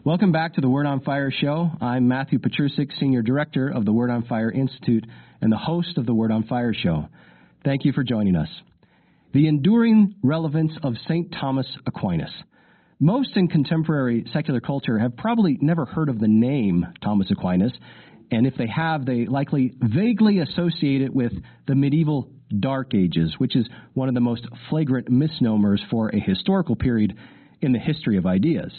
Welcome back to the Word on Fire show. I'm Matthew Petrusik, Senior Director of the Word on Fire Institute and the host of the Word on Fire show. Thank you for joining us. The enduring relevance of St. Thomas Aquinas. Most in contemporary secular culture have probably never heard of the name Thomas Aquinas, and if they have, they likely vaguely associate it with the medieval Dark Ages, which is one of the most flagrant misnomers for a historical period in the history of ideas.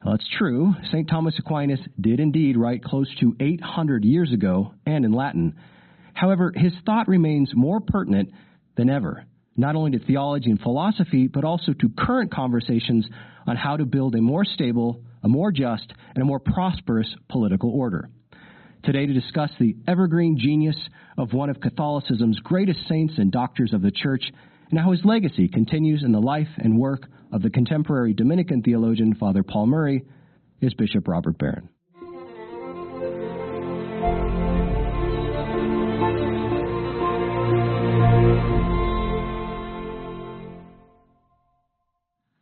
Well, it's true. St. Thomas Aquinas did indeed write close to 800 years ago and in Latin. However, his thought remains more pertinent than ever, not only to theology and philosophy, but also to current conversations on how to build a more stable, a more just, and a more prosperous political order. Today, to discuss the evergreen genius of one of Catholicism's greatest saints and doctors of the Church, and how his legacy continues in the life and work of the contemporary Dominican theologian Father Paul Murray, is Bishop Robert Barron.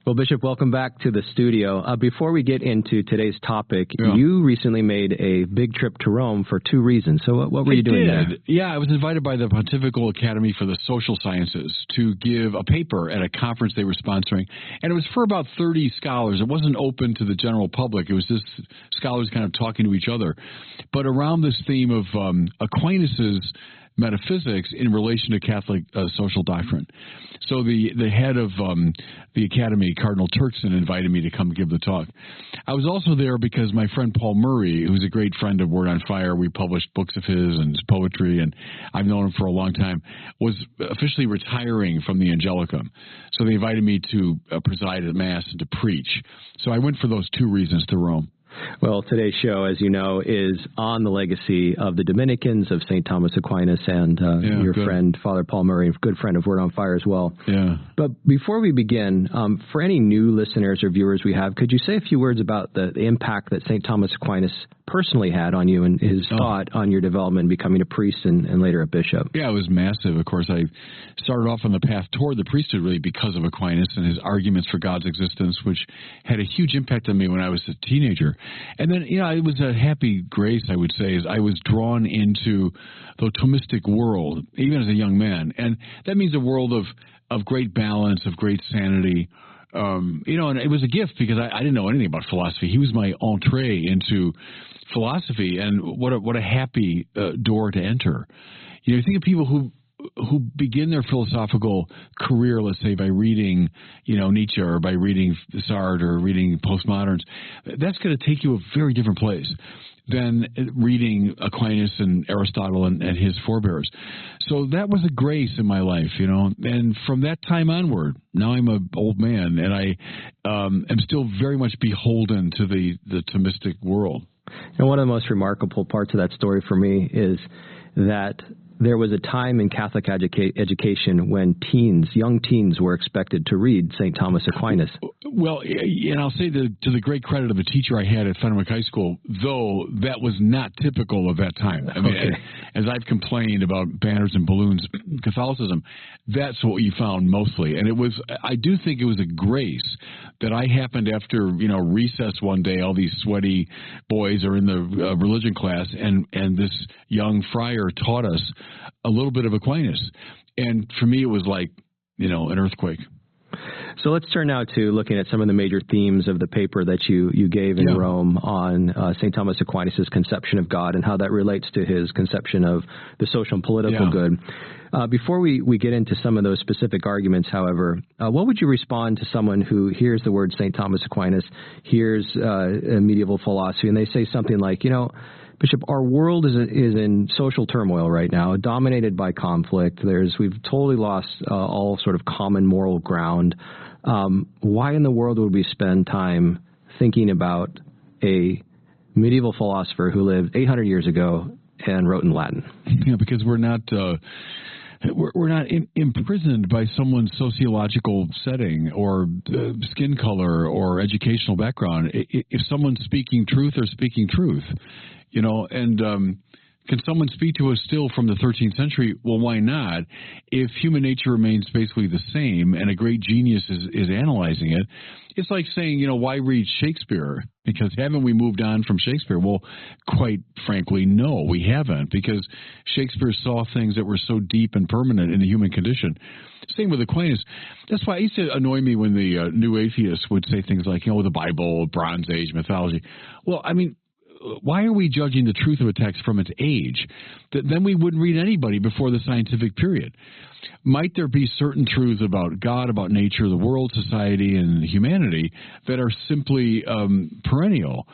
Well, Bishop, welcome back to the studio. Before we get into today's topic, you recently made a big trip to Rome for two reasons. So what were you doing there? Yeah, I was invited by the Pontifical Academy for the Social Sciences to give a paper at a conference they were sponsoring. And it was for about 30 scholars. It wasn't open to the general public. It was just scholars kind of talking to each other. But around this theme of Aquinas' metaphysics in relation to Catholic social doctrine. So the head of the Academy, Cardinal Turkson, invited me to come give the talk. I was also there because my friend Paul Murray, who's a great friend of Word on Fire, we published books of his and his poetry, and I've known him for a long time, was officially retiring from the Angelicum. So they invited me to preside at Mass and to preach. So I went for those two reasons to Rome. Well, today's show, as you know, is on the legacy of the Dominicans, of St. Thomas Aquinas, and your friend, Father Paul Murray, a good friend of Word on Fire as well. Yeah. But before we begin, for any new listeners or viewers we have, could you say a few words about the impact that St. Thomas Aquinas personally had on you and his thought on your development, becoming a priest and later a bishop? Yeah, it was massive. Of course, I started off on the path toward the priesthood really because of Aquinas and his arguments for God's existence, which had a huge impact on me when I was a teenager. And then, it was a happy grace, I would say, as I was drawn into the Thomistic world, even as a young man. And that means a world of great balance, of great sanity. And it was a gift because I didn't know anything about philosophy. He was my entree into philosophy, and what a happy door to enter. You think of people who begin their philosophical career, let's say, by reading, Nietzsche or by reading Sartre or reading postmoderns. That's going to take you a very different place than reading Aquinas and Aristotle and his forebears. So that was a grace in my life, and from that time onward, now I'm an old man, and I am still very much beholden to the Thomistic world. And one of the most remarkable parts of that story for me is that there was a time in Catholic education when young teens were expected to read St. Thomas Aquinas. Well, and I'll say to the great credit of a teacher I had at Fenwick High School, though that was not typical of that time. I mean, as I've complained about banners and balloons, Catholicism, that's what you found mostly. And I do think it was a grace that I happened after, recess one day, all these sweaty boys are in the religion class, and this young friar taught us a little bit of Aquinas. And for me, it was like, an earthquake. So let's turn now to looking at some of the major themes of the paper that you gave in Rome on St. Thomas Aquinas' conception of God and how that relates to his conception of the social and political good. Before we get into some of those specific arguments, however, what would you respond to someone who hears the word St. Thomas Aquinas, hears medieval philosophy, and they say something like, Bishop, our world is in social turmoil right now, dominated by conflict. We've totally lost all sort of common moral ground. Why in the world would we spend time thinking about a medieval philosopher who lived 800 years ago and wrote in Latin? Yeah, because we're not imprisoned by someone's sociological setting or skin color or educational background. If someone's speaking truth, they're speaking truth. And Can someone speak to us still from the 13th century? Well, why not? If human nature remains basically the same and a great genius is analyzing it, it's like saying, why read Shakespeare? Because haven't we moved on from Shakespeare? Well, quite frankly, no, we haven't, because Shakespeare saw things that were so deep and permanent in the human condition. Same with Aquinas. That's why it used to annoy me when the new atheists would say things like, the Bible, Bronze Age mythology. Well, I mean, why are we judging the truth of a text from its age? Then we wouldn't read anybody before the scientific period. Might there be certain truths about God, about nature, the world, society, and humanity that are simply perennial?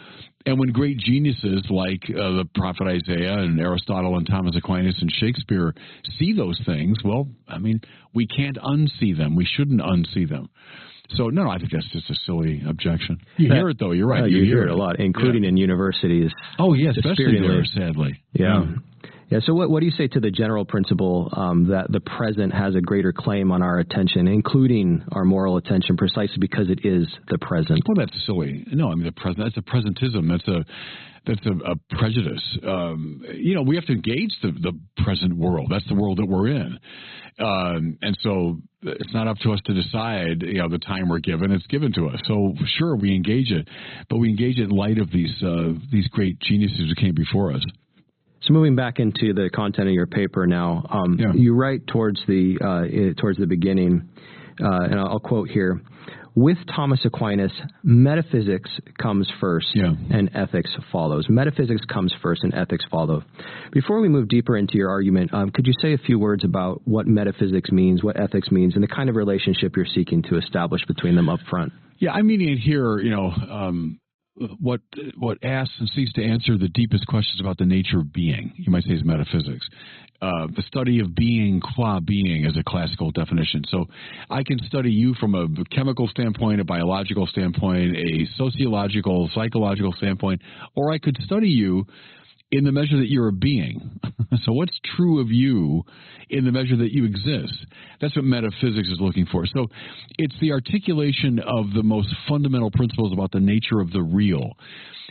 And when great geniuses like the prophet Isaiah and Aristotle and Thomas Aquinas and Shakespeare see those things, well, I mean, we can't unsee them. We shouldn't unsee them. So, no, I think that's just a silly objection. You hear it, though. You're right. You hear it a lot, including in universities. Oh, yes, especially there, sadly. Yeah. So what do you say to the general principle that the present has a greater claim on our attention, including our moral attention, precisely because it is the present? Well, that's silly. No, I mean, that's a presentism. That's a prejudice. We have to engage the present world. That's the world that we're in. And so it's not up to us to decide, the time we're given. It's given to us. So sure, we engage it, but we engage it in light of these great geniuses who came before us. So moving back into the content of your paper now, you write towards the beginning, and I'll quote here, with Thomas Aquinas, metaphysics comes first and ethics follows. Metaphysics comes first and ethics follow. Before we move deeper into your argument, could you say a few words about what metaphysics means, what ethics means, and the kind of relationship you're seeking to establish between them up front? Yeah, I'm meaning it here, what asks and seeks to answer the deepest questions about the nature of being, you might say, is metaphysics. The study of being qua being is a classical definition. So I can study you from a chemical standpoint, a biological standpoint, a sociological, psychological standpoint, or I could study you in the measure that you're a being. So what's true of you in the measure that you exist? That's what metaphysics is looking for. So it's the articulation of the most fundamental principles about the nature of the real.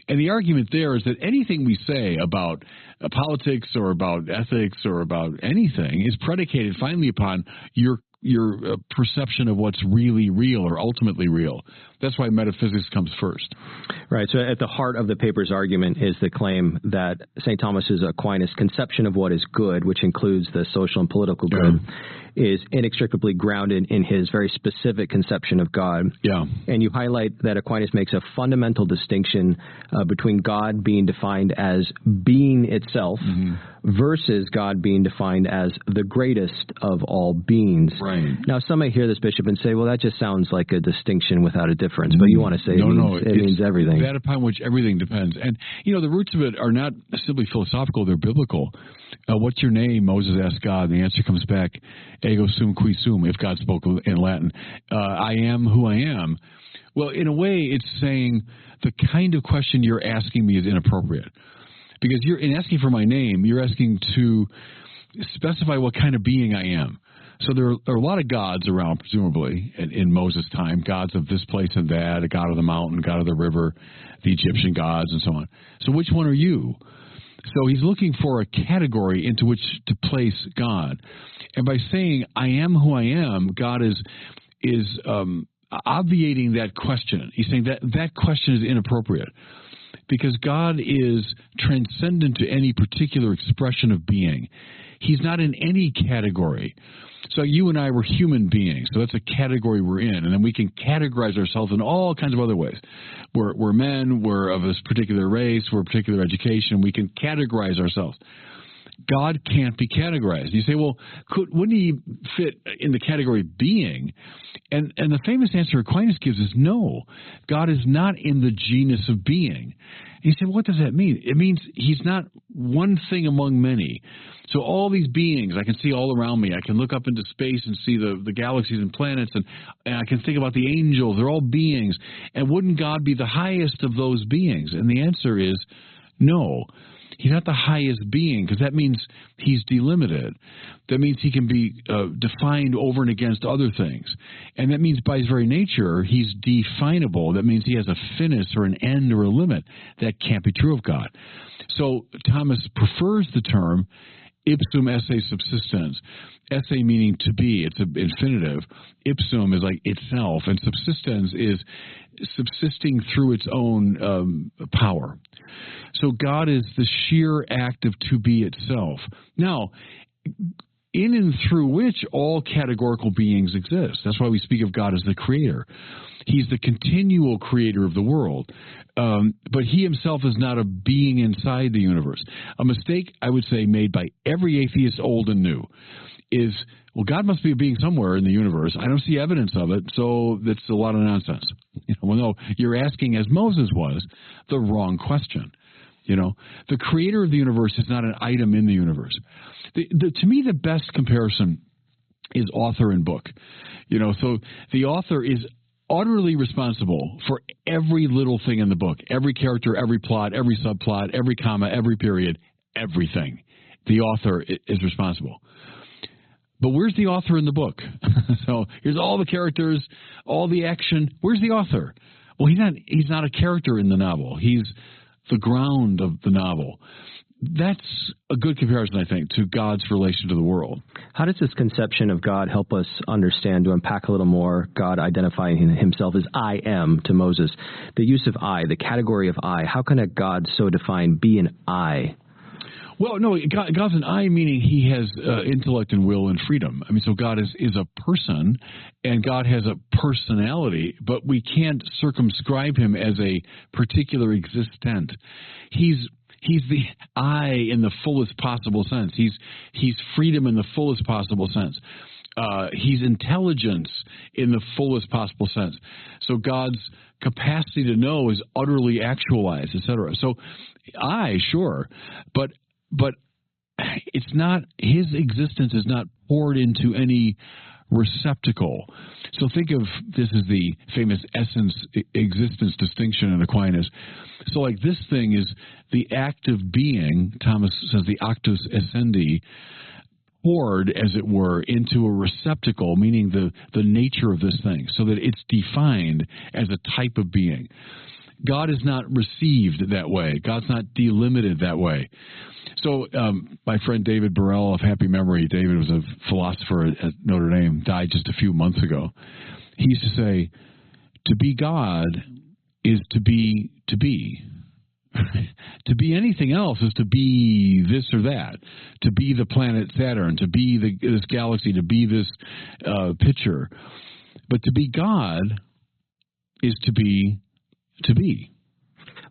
And the argument there is that anything we say about politics or about ethics or about anything is predicated finally upon your perception of what's really real or ultimately real. That's why metaphysics comes first. Right. So at the heart of the paper's argument is the claim that St. Thomas Aquinas' conception of what is good, which includes the social and political good, is inextricably grounded in his very specific conception of God. Yeah. And you highlight that Aquinas makes a fundamental distinction between God being defined as being itself versus God being defined as the greatest of all beings. Right. Now, some may hear this, Bishop, and say, well, that just sounds like a distinction without a difference. But you want to say it means everything. That upon which everything depends. And, the roots of it are not simply philosophical, they're biblical. What's your name? Moses asked God, and the answer comes back, ego sum qui sum, if God spoke in Latin. I am who I am. Well, in a way, it's saying the kind of question you're asking me is inappropriate. Because in asking for my name, you're asking to specify what kind of being I am. So there are a lot of gods around, presumably, in Moses' time, gods of this place and that, a god of the mountain, god of the river, the Egyptian gods, and so on. So which one are you? So he's looking for a category into which to place God. And by saying, I am who I am, God is obviating that question. He's saying that question is inappropriate. Because God is transcendent to any particular expression of being. He's not in any category. So you and I were human beings, so that's a category we're in, and then we can categorize ourselves in all kinds of other ways. We're men, we're of this particular race, we're a particular education, we can categorize ourselves. God can't be categorized. You say, well, wouldn't he fit in the category being? And the famous answer Aquinas gives is no. God is not in the genus of being. And you say, well, what does that mean? It means he's not one thing among many. So all these beings I can see all around me. I can look up into space and see the galaxies and planets, and I can think about the angels. They're all beings. And wouldn't God be the highest of those beings? And the answer is no. He's not the highest being, because that means he's delimited. That means he can be defined over and against other things. And that means by his very nature, he's definable. That means he has a finis or an end or a limit. That can't be true of God. So Thomas prefers the term ipsum esse subsistens. Esse meaning to be, it's an infinitive. Ipsum is like itself, and subsistens is subsisting through its own power. So God is the sheer act of to be itself. Now, in and through which all categorical beings exist. That's why we speak of God as the creator. He's the continual creator of the world. But he himself is not a being inside the universe. A mistake, I would say, made by every atheist, old and new, is, well, God must be a being somewhere in the universe. I don't see evidence of it, so that's a lot of nonsense. Well, no, you're asking, as Moses was, the wrong question. The creator of the universe is not an item in the universe. To me, the best comparison is author and book. So the author is utterly responsible for every little thing in the book, every character, every plot, every subplot, every comma, every period, everything. The author is responsible. But where's the author in the book? So here's all the characters, all the action. Where's the author? Well, he's not a character in the novel. He's the ground of the novel. That's a good comparison, I think, to God's relation to the world. How does this conception of God help us understand, to unpack a little more, God identifying himself as I am to Moses? The use of I, the category of I, how can a God so defined be an I? Well, no, God's an I, meaning he has intellect and will and freedom. I mean, so God is a person, and God has a personality, but we can't circumscribe him as a particular existent. He's the I in the fullest possible sense. He's freedom in the fullest possible sense. He's intelligence in the fullest possible sense. So God's capacity to know is utterly actualized, etc. So sure, but it's not, his existence is not poured into any receptacle. So think of this as the famous essence existence distinction in Aquinas. So like this thing is the act of being, Thomas says the actus essendi, poured, as it were, into a receptacle, meaning the nature of this thing, so that it's defined as a type of being. God is not received that way. God's not delimited that way. So my friend David Burrell of happy memory, David was a philosopher at Notre Dame, died just a few months ago. He used to say, to be God is to be. To be anything else is to be this or that, to be the planet Saturn, to be this galaxy, to be this picture. But to be God is to be.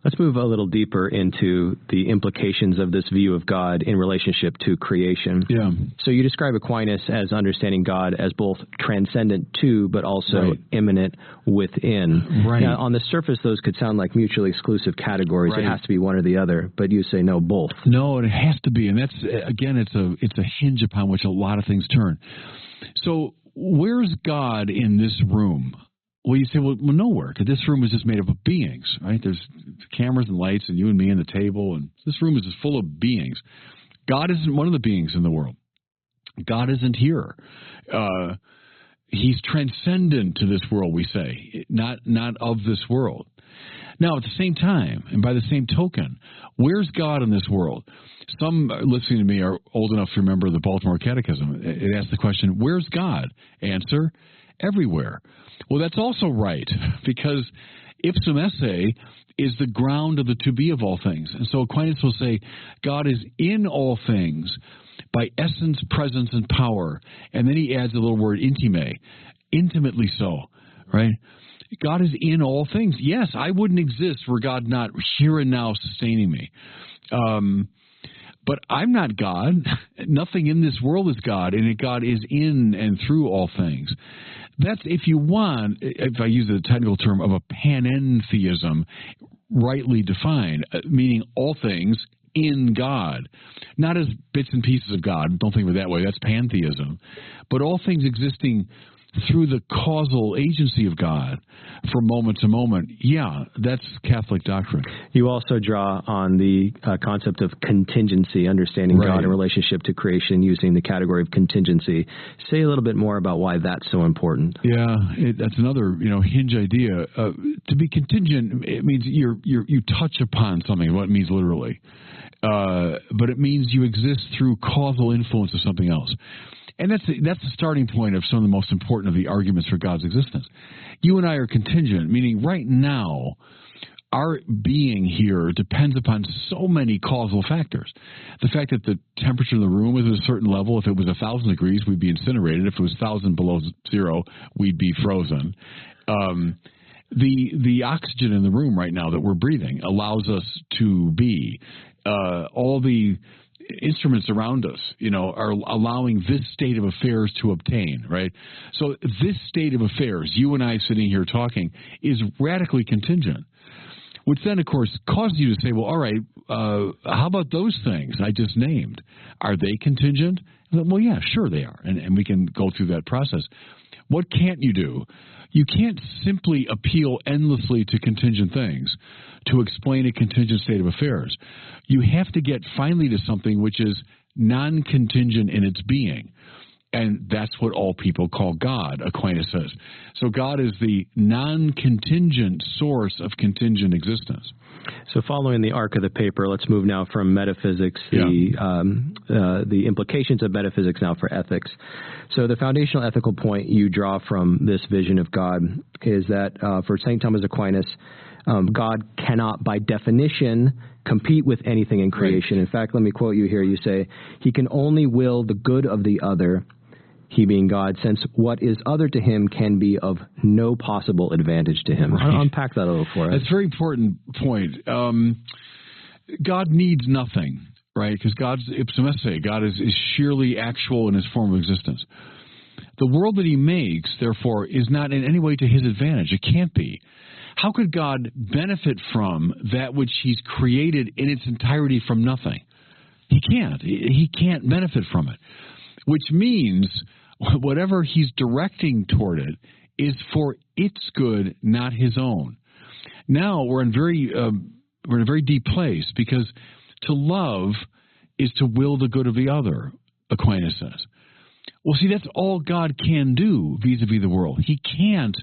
Let's move a little deeper into the implications of this view of God in relationship to creation. Yeah. So you describe Aquinas as understanding God as both transcendent to, but also immanent within. Right. Now, on the surface, those could sound like mutually exclusive categories. Right. It has to be one or the other, but you say no, both. No, it has to be, and that's again, it's a hinge upon which a lot of things turn. So where's God in this room? Well, you say, well, nowhere, because this room is just made up of beings, right? There's cameras and lights and you and me and the table, and this room is just full of beings. God isn't one of the beings in the world. God isn't here. He's transcendent to this world, we say, not of this world. Now, at the same time, and by the same token, where's God in this world? Some listening to me are old enough to remember the Baltimore Catechism. It asks the question, where's God? Answer, everywhere. Well, that's also right, because ipsum esse is the ground of the to be of all things. And so Aquinas will say, God is in all things by essence, presence, and power. And then he adds a little word, intime, intimately so, right? God is in all things. Yes, I wouldn't exist were God not here and now sustaining me. But I'm not God. Nothing in this world is God, and God is in and through all things. That's, if you want, if I use the technical term of a panentheism, rightly defined, meaning all things in God. Not as bits and pieces of God. Don't think of it that way. That's pantheism. But all things existing through the causal agency of God from moment to moment, yeah, that's Catholic doctrine. You also draw on the concept of contingency, understanding Right. God in relationship to creation using the category of contingency. Say a little bit more about why that's so important. Yeah, that's another hinge idea. To be contingent, it means you touch upon something. What it means literally, but it means you exist through causal influence of something else. And that's the starting point of some of the most important of the arguments for God's existence. You and I are contingent, meaning right now, our being here depends upon so many causal factors. The fact that the temperature in the room is at a certain level, if it was 1,000 degrees, we'd be incinerated. If it was 1,000 below zero, we'd be frozen. The oxygen in the room right now that we're breathing allows us to be. All the instruments around us, are allowing this state of affairs to obtain, right? So this state of affairs, you and I sitting here talking, is radically contingent, which then, of course, causes you to say, well, all right, how about those things I just named? Are they contingent? Well, yeah, sure they are, and we can go through that process. What can't you do? You can't simply appeal endlessly to contingent things to explain a contingent state of affairs. You have to get finally to something which is non-contingent in its being. And that's what all people call God, Aquinas says. So God is the non-contingent source of contingent existence. So following the arc of the paper, let's move now from metaphysics, the implications of metaphysics now for ethics. So the foundational ethical point you draw from this vision of God is that for St. Thomas Aquinas, God cannot, by definition, compete with anything in creation. Right. In fact, let me quote you here. You say, he can only will the good of the other, he being God, since what is other to him can be of no possible advantage to him. Right. Unpack that a little for us. That's a very important point. God needs nothing, right? Because God's ipsum esse. God is sheerly actual in his form of existence. The world that he makes, therefore, is not in any way to his advantage. It can't be. How could God benefit from that which he's created in its entirety from nothing? He can't. He can't benefit from it, which means whatever he's directing toward it is for its good, not his own. Now we're in a very deep place, because to love is to will the good of the other, Aquinas says. Well, see, that's all God can do vis-a-vis the world. He can't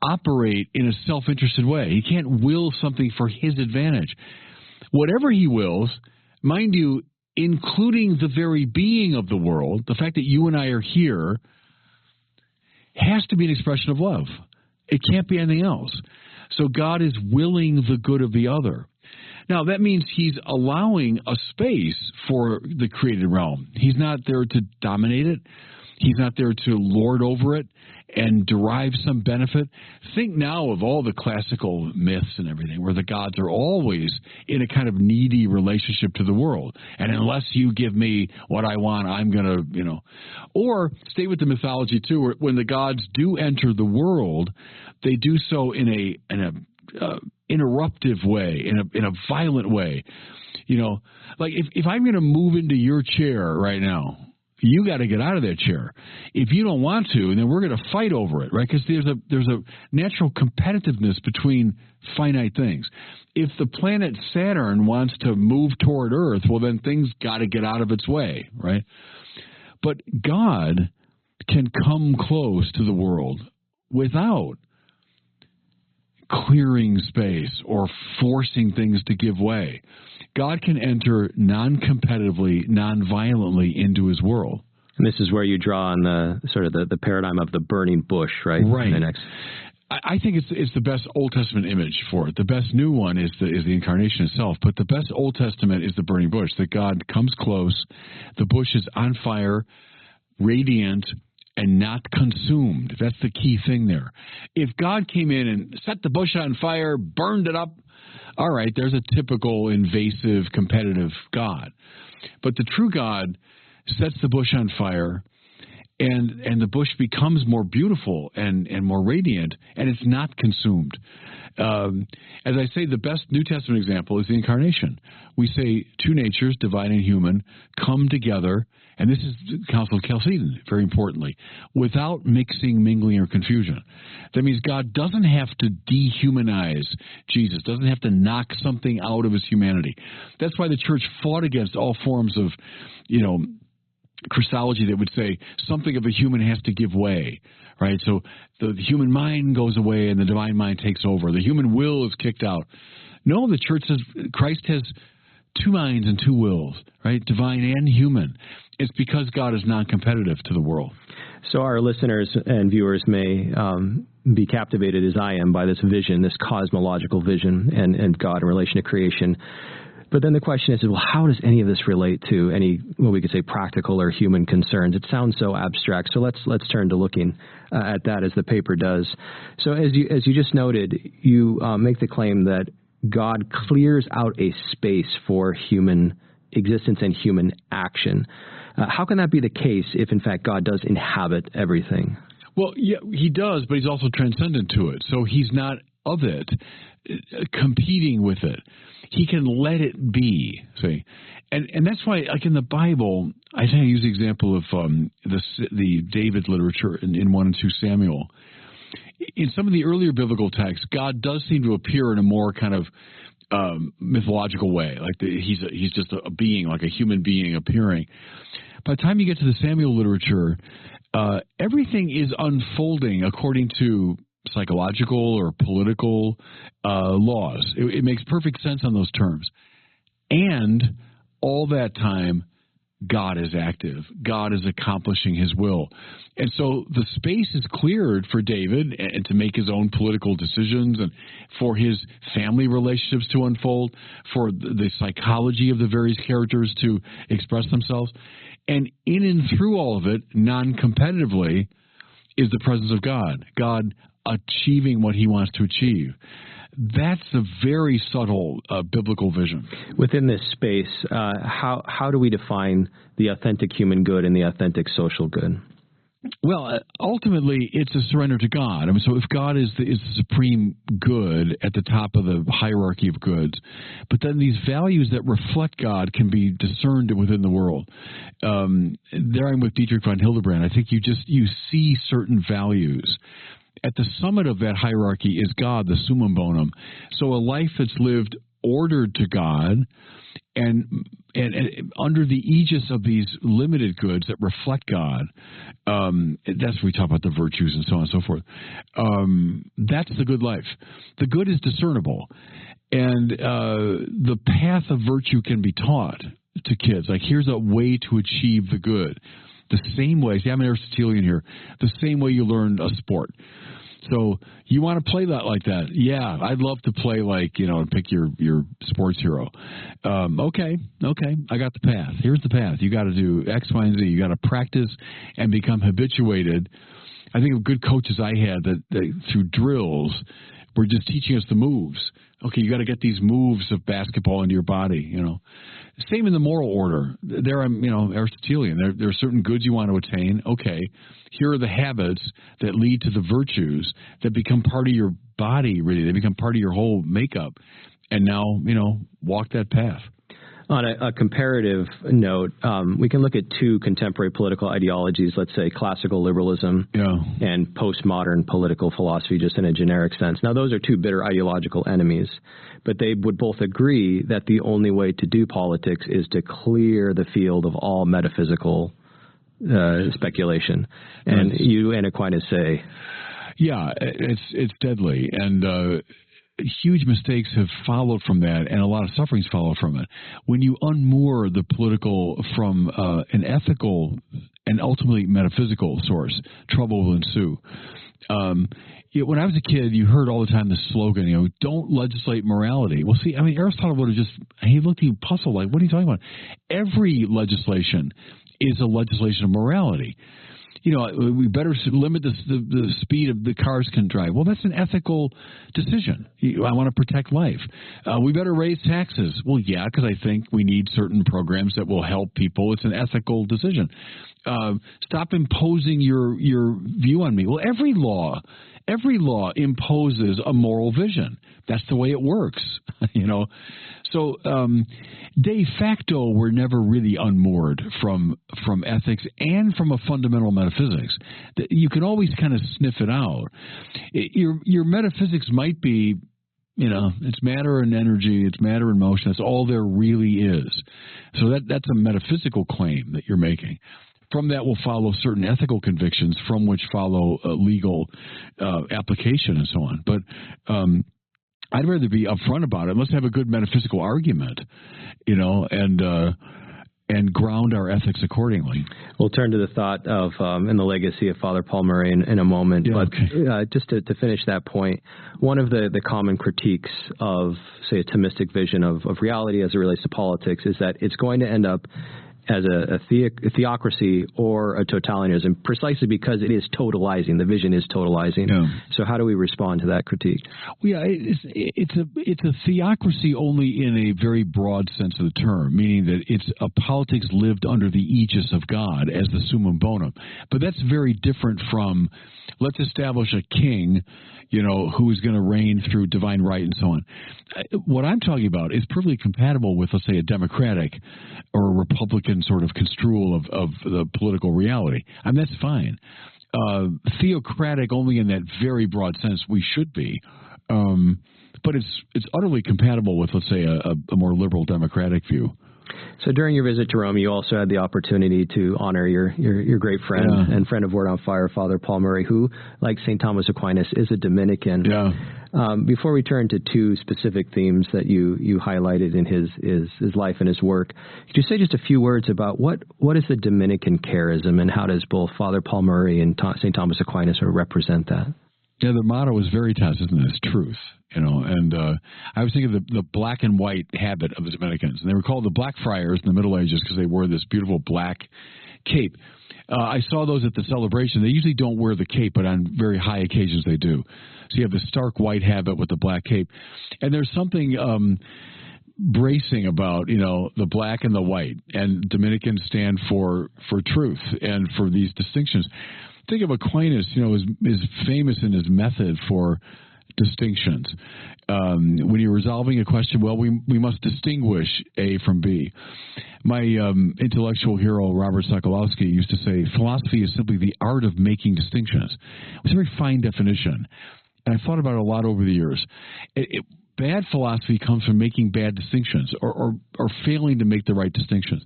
operate in a self-interested way. He can't will something for his advantage. Whatever he wills, mind you, including the very being of the world, the fact that you and I are here, has to be an expression of love. It can't be anything else. So God is willing the good of the other. Now, that means he's allowing a space for the created realm. He's not there to dominate it. He's not there to lord over it and derive some benefit. Think now of all the classical myths and everything, where the gods are always in a kind of needy relationship to the world. And unless you give me what I want, I'm going to, Or stay with the mythology, too, where when the gods do enter the world, they do so in a interruptive way, in a violent way. Like if I'm going to move into your chair right now, you got to get out of that chair. If you don't want to, then we're going to fight over it, right? Because there's a natural competitiveness between finite things. If the planet Saturn wants to move toward Earth, well, then things got to get out of its way, right? But God can come close to the world without clearing space or forcing things to give way. God can enter non-competitively, non-violently into his world. And this is where you draw on the sort of the paradigm of the burning bush, right? Right. I think it's the best Old Testament image for it. The best new one is the incarnation itself, but the best Old Testament is the burning bush, that God comes close, the bush is on fire, radiant, and not consumed. That's the key thing there. If God came in and set the bush on fire, burned it up, all right, there's a typical invasive, competitive God. But the true God sets the bush on fire and the bush becomes more beautiful and more radiant, and it's not consumed. As I say, the best New Testament example is the Incarnation. We say two natures, divine and human, come together, and this is the Council of Chalcedon, very importantly, without mixing, mingling, or confusion. That means God doesn't have to dehumanize Jesus, doesn't have to knock something out of his humanity. That's why the church fought against all forms of, Christology that would say something of a human has to give way, right? So the human mind goes away and the divine mind takes over. The human will is kicked out. No, the church says Christ has two minds and two wills, right? Divine and human. It's because God is non-competitive to the world. So our listeners and viewers may be captivated as I am by this vision, this cosmological vision and God in relation to creation. But then the question is, well, how does any of this relate to any, what we could say, practical or human concerns? It sounds so abstract. So let's turn to looking at that as the paper does. So as you just noted, you make the claim that God clears out a space for human existence and human action. How can that be the case if, in fact, God does inhabit everything? Well, yeah, he does, but he's also transcendent to it. So he's not of it, competing with it. He can let it be, see. And that's why, like in the Bible, I think I use the example of the David literature in 1 and 2 Samuel. In some of the earlier biblical texts, God does seem to appear in a more kind of mythological way, like he's just a being, like a human being appearing. By the time you get to the Samuel literature, everything is unfolding according to psychological or political laws. It makes perfect sense on those terms. And all that time, God is active. God is accomplishing his will. And so the space is cleared for David and to make his own political decisions and for his family relationships to unfold, for the psychology of the various characters to express themselves. And in and through all of it, non-competitively, is the presence of God. God achieving what he wants to achieve. That's a very subtle biblical vision. Within this space, how do we define the authentic human good and the authentic social good? Well, ultimately, it's a surrender to God. I mean, so if God is the supreme good at the top of the hierarchy of goods, but then these values that reflect God can be discerned within the world. There I'm with Dietrich von Hildebrand. I think you see certain values. At the summit of that hierarchy is God, the summum bonum. So a life that's lived ordered to God and under the aegis of these limited goods that reflect God, that's what we talk about, the virtues and so on and so forth. That's the good life. The good is discernible. And the path of virtue can be taught to kids. Like, here's a way to achieve the good. The same way, see, I'm an Aristotelian here, the same way you learned a sport. So you want to play that like that? Yeah, I'd love to play like, and pick your sports hero. Okay, I got the path. Here's the path. You got to do X, Y, and Z. You got to practice and become habituated. I think of good coaches I had that through drills were just teaching us the moves. Okay, you got to get these moves of basketball into your body, Same in the moral order. There I'm, Aristotelian. There are certain goods you want to attain. Okay, here are the habits that lead to the virtues that become part of your body, really. They become part of your whole makeup. And now, walk that path. On a comparative note, we can look at two contemporary political ideologies, let's say classical liberalism and postmodern political philosophy, just in a generic sense. Now, those are two bitter ideological enemies, but they would both agree that the only way to do politics is to clear the field of all metaphysical speculation. And you and Aquinas say... Yeah, it's deadly. And... huge mistakes have followed from that, and a lot of sufferings follow from it. When you unmoor the political from an ethical and ultimately metaphysical source, trouble will ensue. When I was a kid, you heard all the time this slogan, don't legislate morality. Well, see, Aristotle would have he looked at you puzzled, like, what are you talking about? Every legislation is a legislation of morality. we better limit the speed of the cars can drive. Well, that's an ethical decision. I want to protect life. We better raise taxes. Well, yeah, because I think we need certain programs that will help people. It's an ethical decision. Stop imposing your view on me. Well, every law imposes a moral vision. That's the way it works, So de facto, we're never really unmoored from ethics and from a fundamental metaphysics. You can always kind of sniff it out. Your metaphysics might be, it's matter and energy, it's matter and motion. That's all there really is. So that's a metaphysical claim that you're making. From that will follow certain ethical convictions, from which follow legal application and so on. But I'd rather be upfront about it. Let's have a good metaphysical argument, and ground our ethics accordingly. We'll turn to the thought of and the legacy of Father Paul Murray in a moment. Yeah, but okay. Just to finish that point, one of the common critiques of, say, a Thomistic vision of reality as it relates to politics is that it's going to end up as a theocracy or a totalitarianism, precisely because it is totalizing. The vision is totalizing. Yeah. So how do we respond to that critique? Well, yeah, it's a theocracy only in a very broad sense of the term, meaning that it's a politics lived under the aegis of God as the summum bonum. But that's very different from, let's establish a king, who is going to reign through divine right and so on. What I'm talking about is perfectly compatible with, let's say, a democratic or a republican sort of construal of the political reality. I mean, that's fine. Theocratic only in that very broad sense we should be. But it's utterly compatible with, let's say, a more liberal democratic view. So during your visit to Rome, you also had the opportunity to honor your great friend and friend of Word on Fire, Father Paul Murray, who, like St. Thomas Aquinas, is a Dominican. Yeah. Before we turn to two specific themes that you highlighted in his life and his work, could you say just a few words about what is the Dominican charism, and how does both Father Paul Murray and St. Thomas Aquinas sort of represent that? Yeah, the motto is Veritas, isn't it? It's truth, and I was thinking of the black and white habit of the Dominicans. And they were called the Black Friars in the Middle Ages because they wore this beautiful black cape. I saw those at the celebration. They usually don't wear the cape, but on very high occasions they do. So you have the stark white habit with the black cape. And there's something bracing about, the black and the white. And Dominicans stand for truth and for these distinctions. Think of Aquinas, is famous in his method for distinctions. When you're resolving a question, well, we must distinguish A from B. My intellectual hero, Robert Sokolowski, used to say, philosophy is simply the art of making distinctions. It's a very fine definition, and I've thought about it a lot over the years. Bad philosophy comes from making bad distinctions or failing to make the right distinctions.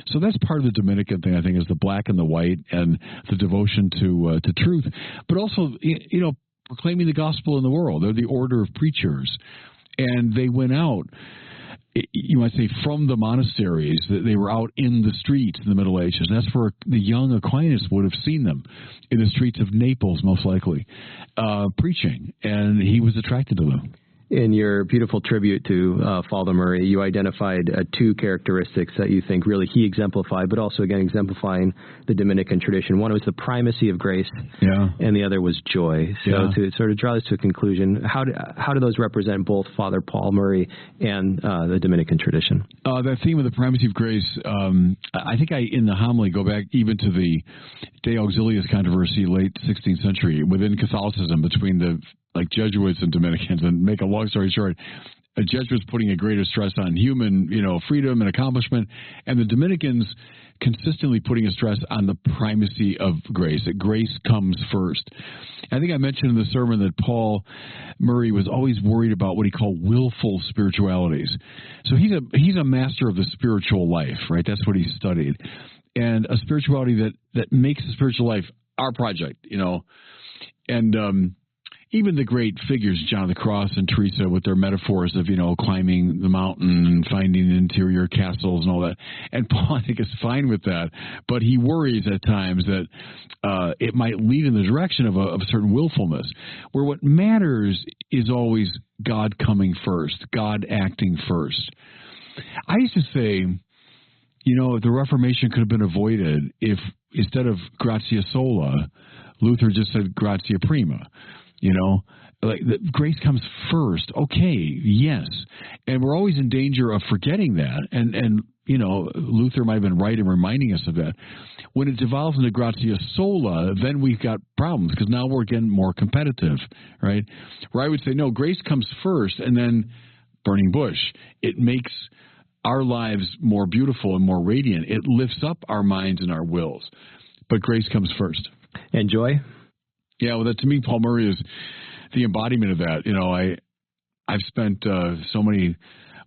So that's part of the Dominican thing, I think, is the black and the white and the devotion to truth, but also, proclaiming the gospel in the world. They're the order of preachers, and they went out, you might say, from the monasteries. They were out in the streets in the Middle Ages. And that's where the young Aquinas would have seen them, in the streets of Naples, most likely, preaching, and he was attracted to them. In your beautiful tribute to Father Murray, you identified two characteristics that you think really he exemplified, but also, again, exemplifying the Dominican tradition. One was the primacy of grace, and the other was joy. So to sort of draw this to a conclusion, how do those represent both Father Paul Murray and the Dominican tradition? That theme of the primacy of grace, I think in the homily, go back even to the De Auxiliis controversy, late 16th century, within Catholicism, between the Jesuits and Dominicans. And make a long story short, the Jesuits putting a greater stress on human, freedom and accomplishment, and the Dominicans consistently putting a stress on the primacy of grace, that grace comes first. I think I mentioned in the sermon that Paul Murray was always worried about what he called willful spiritualities. So he's a master of the spiritual life, right? That's what he studied. And a spirituality that makes the spiritual life our project, and even the great figures, John of the Cross and Teresa, with their metaphors of, climbing the mountain and finding interior castles and all that. And Paul, I think, is fine with that, but he worries at times that it might lead in the direction of a certain willfulness, where what matters is always God coming first, God acting first. I used to say, if the Reformation could have been avoided, if instead of gratia sola, Luther just said gratia prima. Like grace comes first. Okay, yes. And we're always in danger of forgetting that. And Luther might have been right in reminding us of that. When it devolves into gratia sola, then we've got problems because now we're getting more competitive, right? Where I would say, no, grace comes first and then burning bush. It makes our lives more beautiful and more radiant. It lifts up our minds and our wills. But grace comes first. And joy? Yeah, well, to me, Paul Murray is the embodiment of that. I've spent so many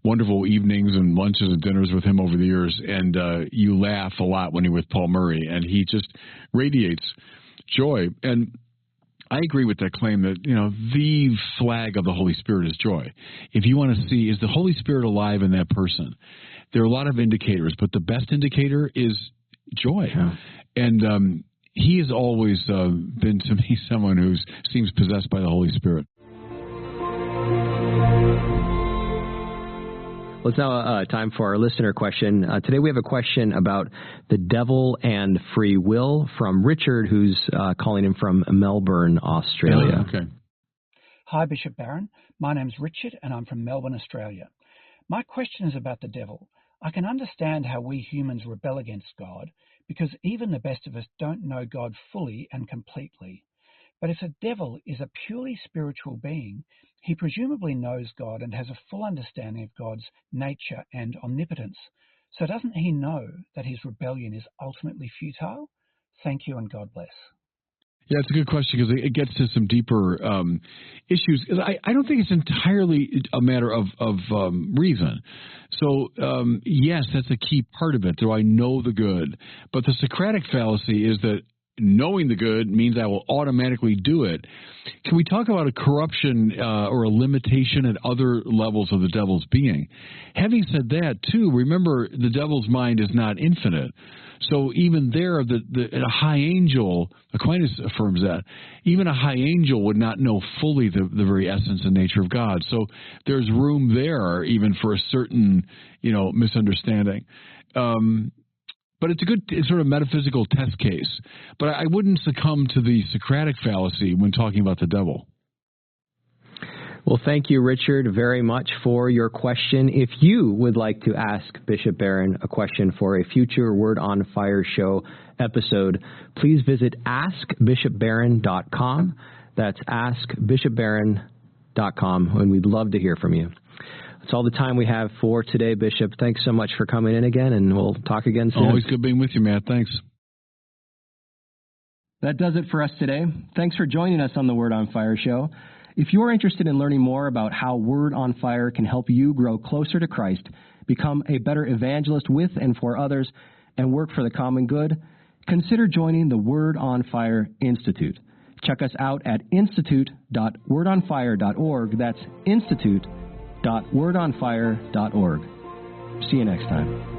wonderful evenings and lunches and dinners with him over the years, and you laugh a lot when you're with Paul Murray, and he just radiates joy. And I agree with that claim that, the flag of the Holy Spirit is joy. If you want to see, is the Holy Spirit alive in that person? There are a lot of indicators, but the best indicator is joy. Yeah. And he has always been, to me, someone who seems possessed by the Holy Spirit. Well, it's now time for our listener question. Today we have a question about the devil and free will from Richard, who's calling in from Melbourne, Australia. Okay. Hi, Bishop Barron. My name's Richard, and I'm from Melbourne, Australia. My question is about the devil. I can understand how we humans rebel against God, because even the best of us don't know God fully and completely. But if the devil is a purely spiritual being, he presumably knows God and has a full understanding of God's nature and omnipotence. So doesn't he know that his rebellion is ultimately futile? Thank you, and God bless. Yeah, it's a good question because it gets to some deeper issues. I don't think it's entirely a matter of reason. So, yes, that's a key part of it. Do I know the good? But the Socratic fallacy is that knowing the good means I will automatically do it. Can we talk about a corruption or a limitation at other levels of the devil's being? Having said that, too, remember the devil's mind is not infinite. So even there, a high angel, Aquinas affirms that, even a high angel would not know fully the very essence and nature of God. So there's room there even for a certain, misunderstanding. But it's a good sort of metaphysical test case. But I wouldn't succumb to the Socratic fallacy when talking about the devil. Well, thank you, Richard, very much for your question. If you would like to ask Bishop Barron a question for a future Word on Fire show episode, please visit askbishopbarron.com. That's askbishopbarron.com, and we'd love to hear from you. That's all the time we have for today, Bishop. Thanks so much for coming in again, and we'll talk again soon. Always good being with you, Matt. Thanks. That does it for us today. Thanks for joining us on the Word on Fire show. If you're interested in learning more about how Word on Fire can help you grow closer to Christ, become a better evangelist with and for others, and work for the common good, consider joining the Word on Fire Institute. Check us out at institute.wordonfire.org. That's institute.wordonfire.org. See you next time.